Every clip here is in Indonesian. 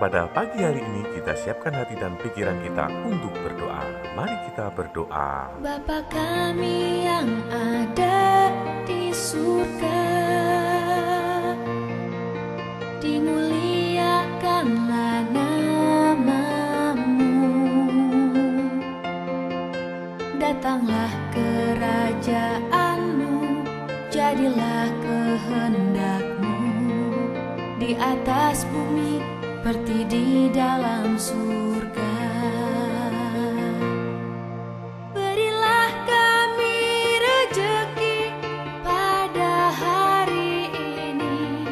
pada pagi hari ini kita siapkan hati dan pikiran kita untuk berdoa. Mari kita berdoa. Bapa kami yang ada di surga, dimuliakanlah nama-Mu. Datanglah kerajaan-Mu, jadilah kehendak-Mu di atas bumi seperti di dalam surga. Berilah kami rejeki pada hari ini,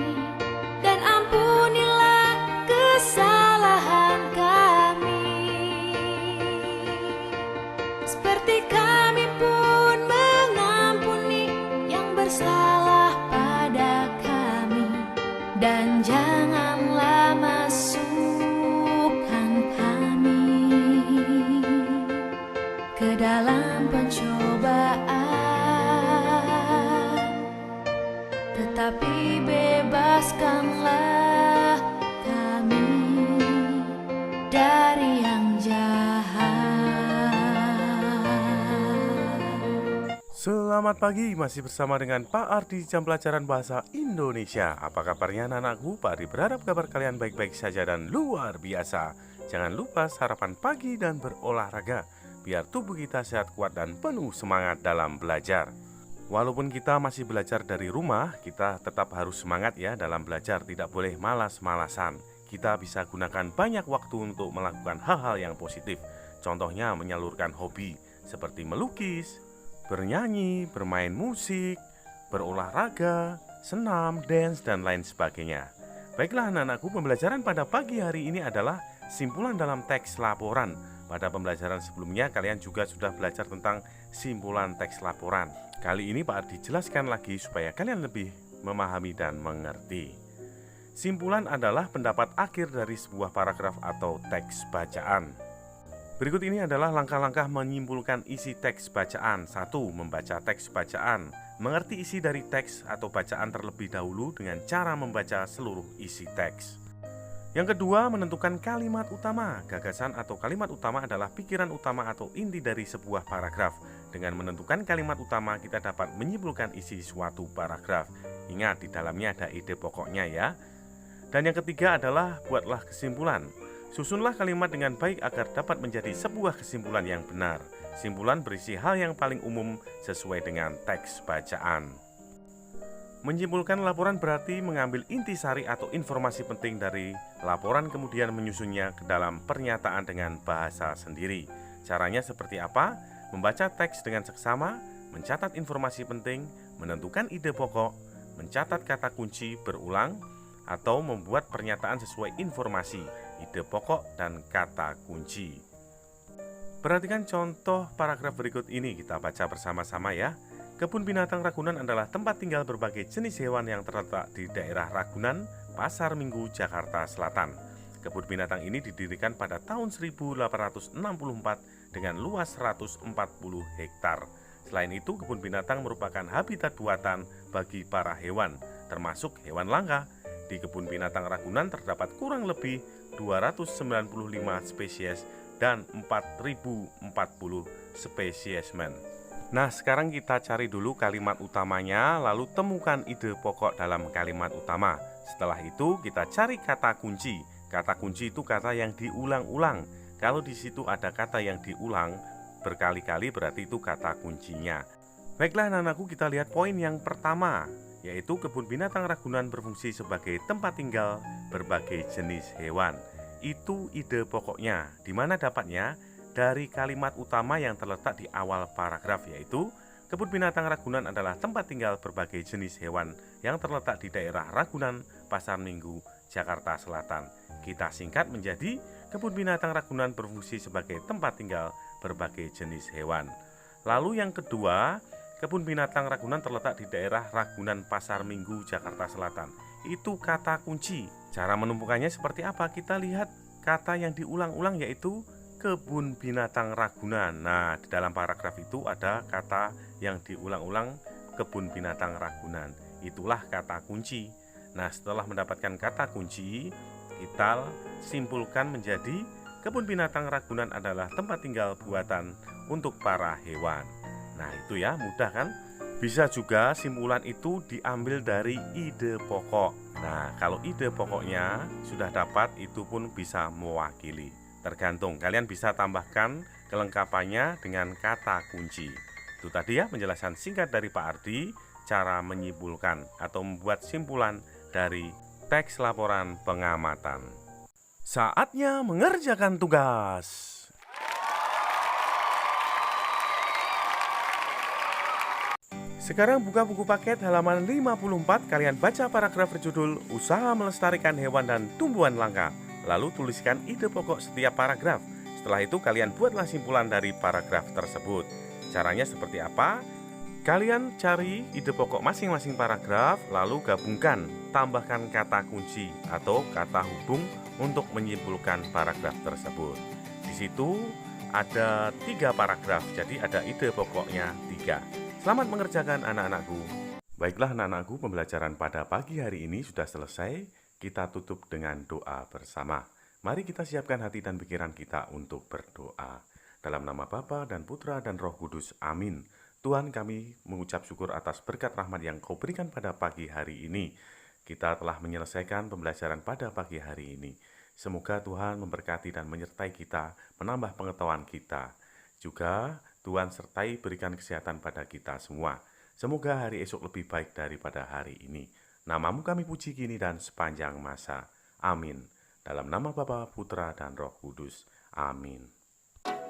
dan ampunilah kesalahan kami, seperti kami pun mengampuni yang bersalah pada kami. Dan janganlah masukkan kami ke dalam pencobaan, tetapi bebaskanlah kami dari yang jahat. Selamat pagi, masih bersama dengan Pak Ardi jam pelajaran bahasa Indonesia. Apa kabarnya anak-anakku? Pak Ardi berharap kabar kalian baik-baik saja dan luar biasa. Jangan lupa sarapan pagi dan berolahraga, biar tubuh kita sehat kuat dan penuh semangat dalam belajar. Walaupun kita masih belajar dari rumah, kita tetap harus semangat ya dalam belajar, tidak boleh malas-malasan. Kita bisa gunakan banyak waktu untuk melakukan hal-hal yang positif. Contohnya menyalurkan hobi seperti melukis, bernyanyi, bermain musik, berolahraga, senam, dance, dan lain sebagainya. Baiklah anak-anakku, pembelajaran pada pagi hari ini adalah simpulan dalam teks laporan. Pada pembelajaran sebelumnya kalian juga sudah belajar tentang simpulan teks laporan. Kali ini Pak Ardi jelaskan lagi supaya kalian lebih memahami dan mengerti. Simpulan adalah pendapat akhir dari sebuah paragraf atau teks bacaan. Berikut ini adalah langkah-langkah menyimpulkan isi teks bacaan. 1. Membaca teks bacaan. Mengerti isi dari teks atau bacaan terlebih dahulu dengan cara membaca seluruh isi teks. Yang kedua, menentukan kalimat utama. Gagasan atau kalimat utama adalah pikiran utama atau inti dari sebuah paragraf. Dengan menentukan kalimat utama, kita dapat menyimpulkan isi suatu paragraf. Ingat, di dalamnya ada ide pokoknya ya. Dan yang ketiga adalah buatlah kesimpulan. Susunlah kalimat dengan baik agar dapat menjadi sebuah kesimpulan yang benar. Simpulan berisi hal yang paling umum sesuai dengan teks bacaan. Menyimpulkan laporan berarti mengambil intisari atau informasi penting dari laporan kemudian menyusunnya ke dalam pernyataan dengan bahasa sendiri. Caranya seperti apa? Membaca teks dengan seksama, mencatat informasi penting, menentukan ide pokok, mencatat kata kunci berulang, atau membuat pernyataan sesuai informasi, ide pokok, dan kata kunci. Perhatikan contoh paragraf berikut ini, kita baca bersama-sama ya. Kebun binatang Ragunan adalah tempat tinggal berbagai jenis hewan yang terletak di daerah Ragunan, Pasar Minggu, Jakarta Selatan. Kebun binatang ini didirikan pada tahun 1864 dengan luas 140 hektar. Selain itu, kebun binatang merupakan habitat buatan bagi para hewan, termasuk hewan langka. Di kebun binatang Ragunan terdapat kurang lebih 295 spesies dan 4040 spesiesmen. Nah, sekarang kita cari dulu kalimat utamanya, lalu temukan ide pokok dalam kalimat utama. Setelah itu kita cari kata kunci. Kata kunci itu kata yang diulang-ulang. Kalau di situ ada kata yang diulang berkali-kali berarti itu kata kuncinya. Baiklah anak-anakku, kita lihat poin yang pertama, yaitu kebun binatang Ragunan berfungsi sebagai tempat tinggal berbagai jenis hewan. Itu ide pokoknya. Di mana dapatnya? Dari kalimat utama yang terletak di awal paragraf, yaitu kebun binatang Ragunan adalah tempat tinggal berbagai jenis hewan yang terletak di daerah Ragunan, Pasar Minggu, Jakarta Selatan. Kita singkat menjadi kebun binatang Ragunan berfungsi sebagai tempat tinggal berbagai jenis hewan. Lalu yang kedua, kebun binatang Ragunan terletak di daerah Ragunan, Pasar Minggu, Jakarta Selatan. Itu kata kunci. Cara menumpukannya seperti apa? Kita lihat kata yang diulang-ulang, yaitu kebun binatang Ragunan. Nah, di dalam paragraf itu ada kata yang diulang-ulang, kebun binatang Ragunan. Itulah kata kunci. Nah, setelah mendapatkan kata kunci, Kita simpulkan menjadi kebun binatang Ragunan adalah tempat tinggal buatan untuk para hewan. Nah itu ya, mudah kan? Bisa juga simpulan itu diambil dari ide pokok. Nah kalau ide pokoknya sudah dapat, itu pun bisa mewakili. Tergantung, kalian bisa tambahkan kelengkapannya dengan kata kunci. Itu tadi ya penjelasan singkat dari Pak Ardi, cara menyimpulkan atau membuat simpulan dari teks laporan pengamatan. Saatnya mengerjakan tugas. Sekarang buka buku paket halaman 54, kalian baca paragraf berjudul Usaha Melestarikan Hewan dan Tumbuhan Langka. Lalu tuliskan ide pokok setiap paragraf. Setelah itu kalian buatlah simpulan dari paragraf tersebut. Caranya seperti apa? Kalian cari ide pokok masing-masing paragraf, lalu gabungkan, tambahkan kata kunci atau kata hubung untuk menyimpulkan paragraf tersebut. Di situ ada 3 paragraf, jadi ada ide pokoknya 3. Selamat mengerjakan anak-anakku. Baiklah anak-anakku, pembelajaran pada pagi hari ini sudah selesai. Kita tutup dengan doa bersama. Mari kita siapkan hati dan pikiran kita untuk berdoa. Dalam nama Bapa dan Putra dan Roh Kudus, amin. Tuhan, kami mengucap syukur atas berkat rahmat yang Kau berikan pada pagi hari ini. Kita telah menyelesaikan pembelajaran pada pagi hari ini. Semoga Tuhan memberkati dan menyertai kita, menambah pengetahuan kita. Juga Tuhan sertai berikan kesehatan pada kita semua. Semoga hari esok lebih baik daripada hari ini. Namamu kami puji kini dan sepanjang masa. Amin. Dalam nama Bapa, Putra, dan Roh Kudus. Amin.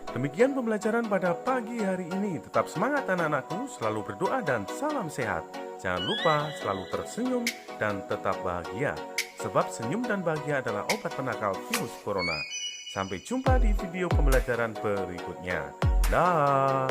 Demikian pembelajaran pada pagi hari ini. Tetap semangat anak-anakku, selalu berdoa dan salam sehat. Jangan lupa selalu tersenyum dan tetap bahagia. Sebab senyum dan bahagia adalah obat penakal virus corona. Sampai jumpa di video pembelajaran berikutnya. Dah.